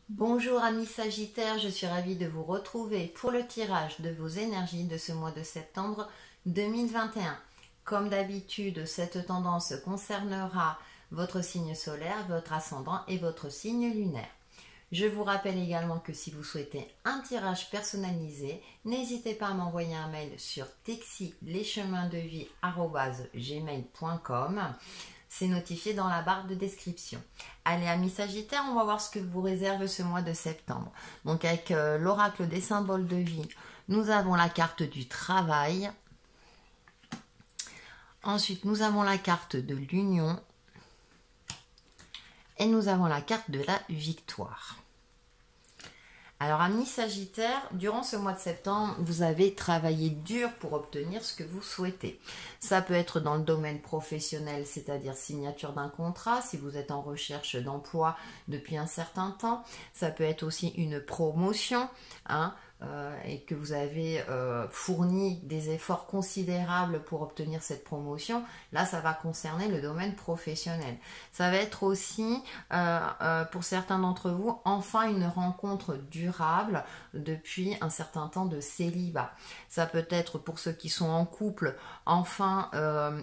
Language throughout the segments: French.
Bonjour amis Sagittaires, je suis ravie de vous retrouver pour le tirage de vos énergies de ce mois de septembre 2021. Comme d'habitude, cette tendance concernera votre signe solaire, votre ascendant et votre signe lunaire. Je vous rappelle également que si vous souhaitez un tirage personnalisé, n'hésitez pas à m'envoyer un mail sur texilescheminsdevie@gmail.com. C'est notifié dans la barre de description. Allez, amis Sagittaires, on va voir ce que vous réserve ce mois de septembre. Donc avec l'oracle des symboles de vie, nous avons la carte du travail. Ensuite, nous avons la carte de l'union. Et nous avons la carte de la victoire. Alors, amis Sagittaires, durant ce mois de septembre, vous avez travaillé dur pour obtenir ce que vous souhaitez. Ça peut être dans le domaine professionnel, c'est-à-dire signature d'un contrat, si vous êtes en recherche d'emploi depuis un certain temps. Ça peut être aussi une promotion, et que vous avez fourni des efforts considérables pour obtenir cette promotion. Là, ça va concerner le domaine professionnel. Ça va être aussi, pour certains d'entre vous, enfin une rencontre durable depuis un certain temps de célibat. Ça peut être pour ceux qui sont en couple, enfin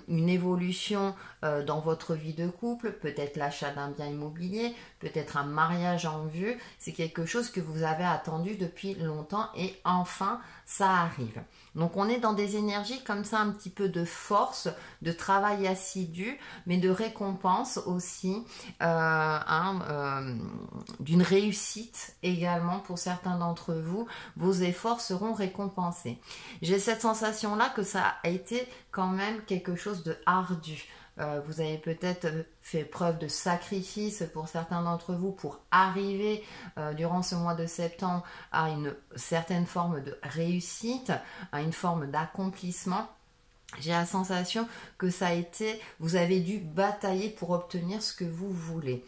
une évolution dans votre vie de couple, peut-être l'achat d'un bien immobilier, peut-être un mariage en vue. C'est quelque chose que vous avez attendu depuis longtemps et enfin ça arrive. Donc on est dans des énergies comme ça, un petit peu de force, de travail assidu, mais de récompense aussi, d'une réussite également pour certains d'entre vous. Vos efforts seront récompensés. J'ai cette sensation-là que ça a été quand même quelque chose de ardu. Vous avez peut-être fait preuve de sacrifice pour certains d'entre vous pour arriver durant ce mois de septembre à une certaine forme de réussite, à une forme d'accomplissement. J'ai la sensation que ça a été, vous avez dû batailler pour obtenir ce que vous voulez.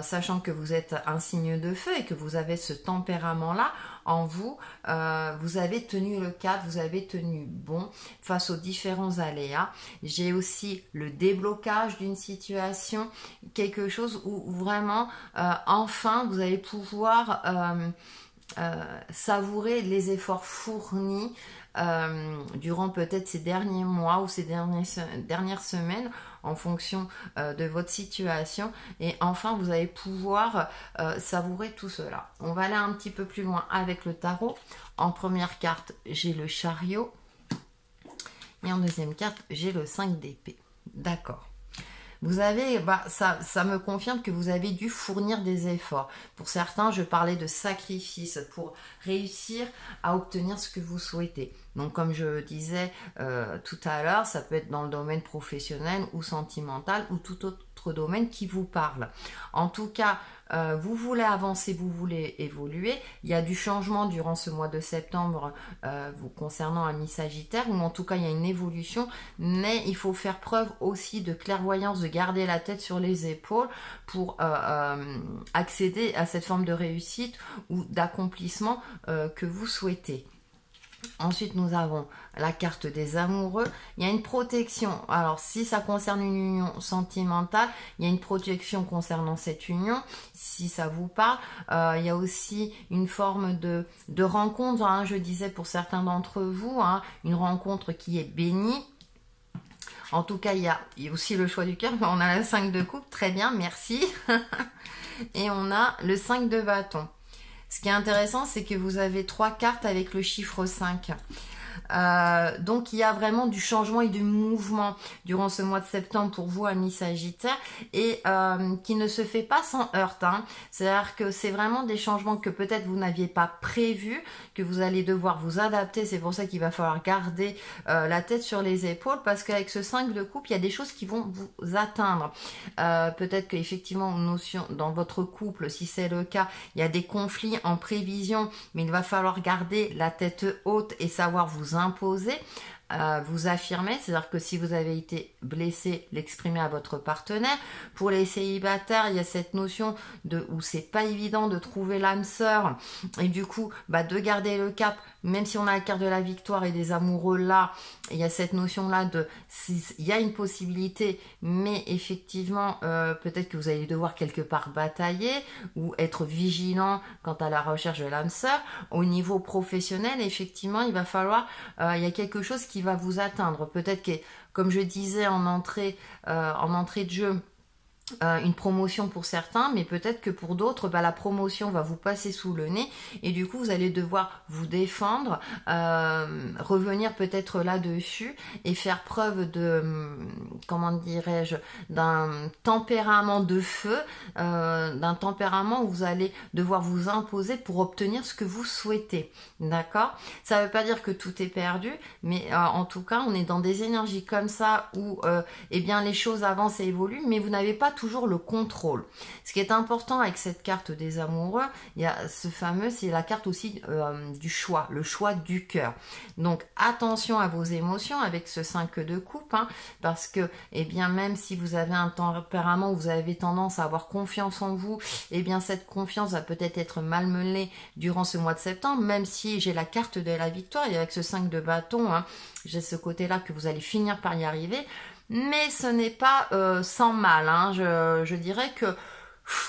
Sachant que vous êtes un signe de feu et que vous avez ce tempérament-là en vous, vous avez tenu le cap, vous avez tenu bon face aux différents aléas. J'ai aussi le déblocage d'une situation, quelque chose où vraiment, enfin, vous allez pouvoir savourer les efforts fournis durant peut-être ces derniers mois ou ces dernières semaines en fonction de votre situation, et enfin vous allez pouvoir savourer tout cela. On va aller un petit peu plus loin avec le tarot. En première carte, j'ai le chariot et en deuxième carte, j'ai le 5 d'épée. D'accord. Vous avez, ça me confirme que vous avez dû fournir des efforts. Pour certains, je parlais de sacrifice pour réussir à obtenir ce que vous souhaitez. Donc, comme je disais tout à l'heure, ça peut être dans le domaine professionnel ou sentimental ou tout autre domaine qui vous parle. En tout cas, vous voulez avancer, vous voulez évoluer. Il y a du changement durant ce mois de septembre vous concernant amis Sagittaire, ou en tout cas il y a une évolution, mais il faut faire preuve aussi de clairvoyance, de garder la tête sur les épaules pour accéder à cette forme de réussite ou d'accomplissement que vous souhaitez. Ensuite, nous avons la carte des amoureux. Il y a une protection. Alors, si ça concerne une union sentimentale, il y a une protection concernant cette union, si ça vous parle. Il y a aussi une forme de rencontre, je disais pour certains d'entre vous, une rencontre qui est bénie. En tout cas, il y a aussi le choix du cœur. On a le 5 de coupe, très bien, merci. Et on a le 5 de bâton. Ce qui est intéressant, c'est que vous avez 3 cartes avec le chiffre 5. Donc il y a vraiment du changement et du mouvement durant ce mois de septembre pour vous amis Sagittaires, et qui ne se fait pas sans heurte. C'est-à-dire que c'est vraiment des changements que peut-être vous n'aviez pas prévus, que vous allez devoir vous adapter. C'est pour ça qu'il va falloir garder la tête sur les épaules, parce qu'avec ce 5 de coupe, il y a des choses qui vont vous atteindre. Peut-être qu'effectivement, dans votre couple, si c'est le cas, il y a des conflits en prévision, mais il va falloir garder la tête haute et savoir vous imposer. vous affirmer, c'est-à-dire que si vous avez été blessé, l'exprimer à votre partenaire. Pour les célibataires, il y a cette notion de où c'est pas évident de trouver l'âme sœur et du coup de garder le cap, même si on a la carte de la victoire et des amoureux là, il y a cette notion là de il y a une possibilité, mais effectivement peut-être que vous allez devoir quelque part batailler ou être vigilant quant à la recherche de l'âme sœur. Au niveau professionnel, effectivement, il va falloir il y a quelque chose qui va vous atteindre, peut-être que comme je disais en entrée de jeu, une promotion pour certains, mais peut-être que pour d'autres, la promotion va vous passer sous le nez et du coup vous allez devoir vous défendre, revenir peut-être là-dessus et faire preuve de, comment dirais-je, d'un tempérament de feu, d'un tempérament où vous allez devoir vous imposer pour obtenir ce que vous souhaitez, d'accord? Ça ne veut pas dire que tout est perdu, mais en tout cas on est dans des énergies comme ça où eh bien les choses avancent et évoluent, mais vous n'avez pas toujours le contrôle. Ce qui est important avec cette carte des amoureux, il y a ce fameux, c'est la carte aussi du choix, le choix du cœur. Donc attention à vos émotions avec ce 5 de coupe, parce que eh bien même si vous avez un tempérament où vous avez tendance à avoir confiance en vous, eh bien cette confiance va peut-être être malmenée durant ce mois de septembre, même si j'ai la carte de la victoire et avec ce 5 de bâton, j'ai ce côté-là que vous allez finir par y arriver. Mais ce n'est pas sans mal, je dirais que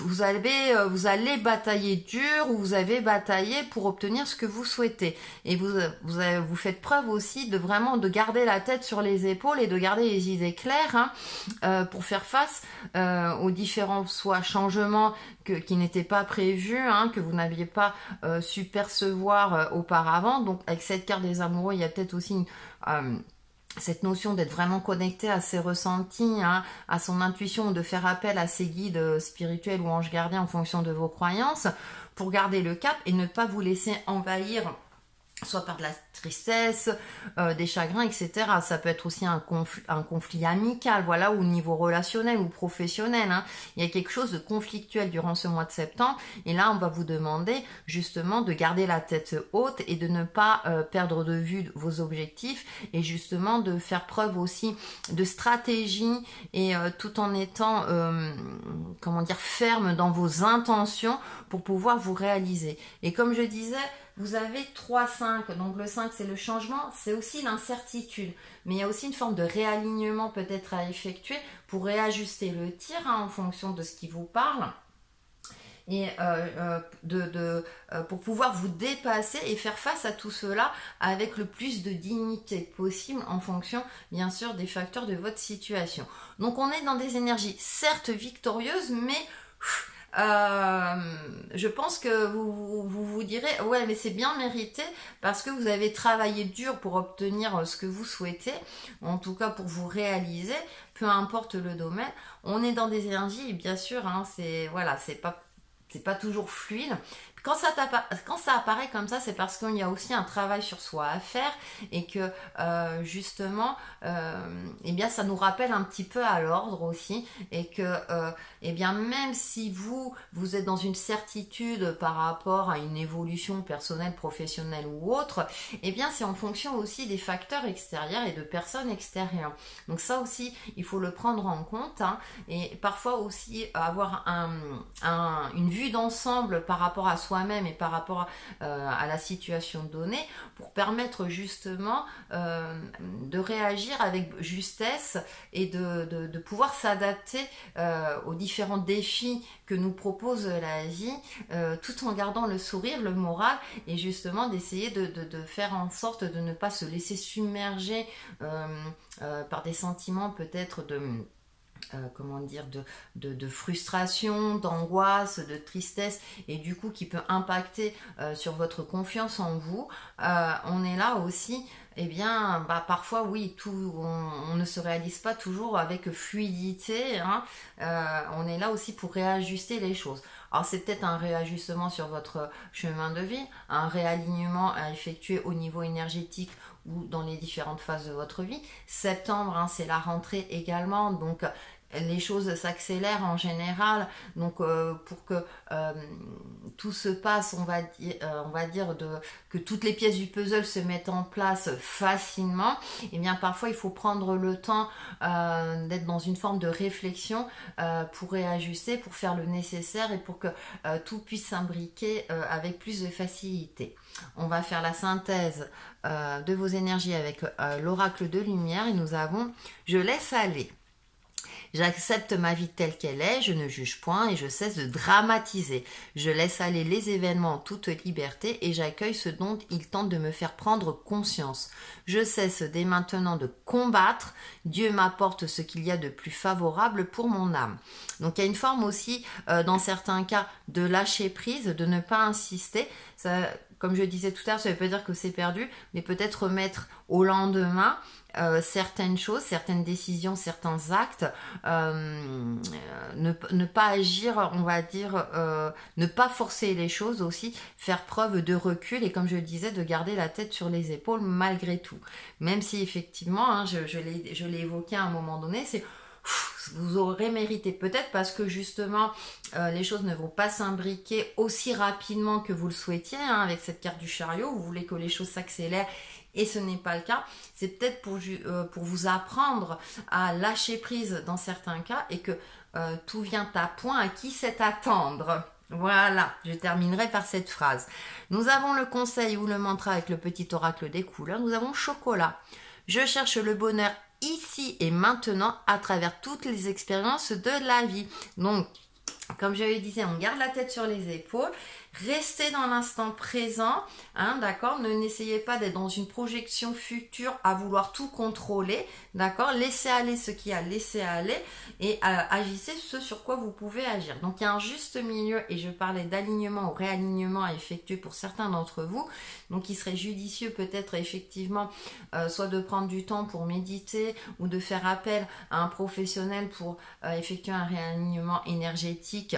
vous allez batailler dur ou vous avez bataillé pour obtenir ce que vous souhaitez. Et vous faites preuve aussi de vraiment de garder la tête sur les épaules et de garder les idées claires pour faire face aux différents soit changements qui n'étaient pas prévus, que vous n'aviez pas su percevoir auparavant. Donc avec cette carte des amoureux, il y a peut-être aussi cette notion d'être vraiment connecté à ses ressentis, à son intuition, de faire appel à ses guides spirituels ou anges gardiens en fonction de vos croyances, pour garder le cap et ne pas vous laisser envahir soit par de la tristesse, des chagrins, etc. Ça peut être aussi un conflit amical, voilà, ou au niveau relationnel ou professionnel. Il y a quelque chose de conflictuel durant ce mois de septembre. Et là, on va vous demander justement de garder la tête haute et de ne pas perdre de vue vos objectifs et justement de faire preuve aussi de stratégie et tout en étant, ferme dans vos intentions pour pouvoir vous réaliser. Et comme je disais, vous avez 3-5, donc le 5 c'est le changement, c'est aussi l'incertitude, mais il y a aussi une forme de réalignement peut-être à effectuer pour réajuster le tir en fonction de ce qui vous parle et pour pouvoir vous dépasser et faire face à tout cela avec le plus de dignité possible en fonction bien sûr des facteurs de votre situation. Donc on est dans des énergies certes victorieuses, mais je pense que vous direz ouais mais c'est bien mérité parce que vous avez travaillé dur pour obtenir ce que vous souhaitez, en tout cas pour vous réaliser, peu importe le domaine. On est dans des énergies et bien sûr c'est pas toujours fluide. Quand ça apparaît comme ça, c'est parce qu'il y a aussi un travail sur soi à faire et que justement, eh bien, ça nous rappelle un petit peu à l'ordre aussi et que, eh bien, même si vous êtes dans une certitude par rapport à une évolution personnelle, professionnelle ou autre, eh bien, c'est en fonction aussi des facteurs extérieurs et de personnes extérieures. Donc ça aussi, il faut le prendre en compte et parfois aussi avoir une vue d'ensemble par rapport à soi-même et par rapport à la situation donnée pour permettre justement de réagir avec justesse et de pouvoir s'adapter aux différents défis que nous propose la vie tout en gardant le sourire, le moral et justement d'essayer de faire en sorte de ne pas se laisser submerger par des sentiments peut-être de frustration, d'angoisse, de tristesse et du coup qui peut impacter sur votre confiance en vous. On est là aussi, eh bien, parfois oui, on ne se réalise pas toujours avec fluidité. On est là aussi pour réajuster les choses. Alors c'est peut-être un réajustement sur votre chemin de vie, un réalignement à effectuer au niveau énergétique ou dans les différentes phases de votre vie. Septembre, c'est la rentrée également, donc les choses s'accélèrent en général. Donc pour que tout se passe, on va dire que toutes les pièces du puzzle se mettent en place facilement, et bien parfois il faut prendre le temps d'être dans une forme de réflexion pour réajuster, pour faire le nécessaire et pour que tout puisse s'imbriquer avec plus de facilité. On va faire la synthèse de vos énergies avec l'oracle de lumière, et nous avons « Je laisse aller ». J'accepte ma vie telle qu'elle est, je ne juge point et je cesse de dramatiser. Je laisse aller les événements en toute liberté et j'accueille ce dont ils tentent de me faire prendre conscience. Je cesse dès maintenant de combattre. Dieu m'apporte ce qu'il y a de plus favorable pour mon âme. Donc il y a une forme aussi, dans certains cas, de lâcher prise, de ne pas insister. Ça, comme je disais tout à l'heure, ça ne veut pas dire que c'est perdu, mais peut-être remettre au lendemain certaines choses, certaines décisions, certains actes, ne pas agir, on va dire, ne pas forcer les choses aussi, faire preuve de recul et comme je le disais, de garder la tête sur les épaules malgré tout. Même si effectivement, hein, je l'ai évoqué à un moment donné, c'est vous aurez mérité, peut-être parce que justement les choses ne vont pas s'imbriquer aussi rapidement que vous le souhaitiez, hein, avec cette carte du chariot, vous voulez que les choses s'accélèrent et ce n'est pas le cas. C'est peut-être pour vous apprendre à lâcher prise dans certains cas et que tout vient à point, à qui sait attendre. Voilà, je terminerai par cette phrase. Nous avons le conseil ou le mantra avec le petit oracle des couleurs. Nous avons chocolat. Je cherche le bonheur ici et maintenant à travers toutes les expériences de la vie. Donc, comme je le disais, on garde la tête sur les épaules, restez dans l'instant présent, hein, d'accord, n'essayez pas d'être dans une projection future à vouloir tout contrôler, d'accord, laissez aller ce qu'il y a, laissez aller et agissez ce sur quoi vous pouvez agir. Donc il y a un juste milieu et je parlais d'alignement ou réalignement à effectuer pour certains d'entre vous, donc il serait judicieux peut-être effectivement soit de prendre du temps pour méditer ou de faire appel à un professionnel pour effectuer un réalignement énergétique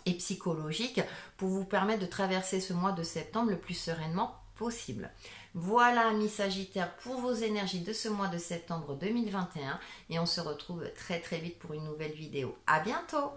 et psychologique pour vous permettre de traverser ce mois de septembre le plus sereinement possible. Voilà, amis Sagittaires, pour vos énergies de ce mois de septembre 2021 et on se retrouve très très vite pour une nouvelle vidéo. À bientôt!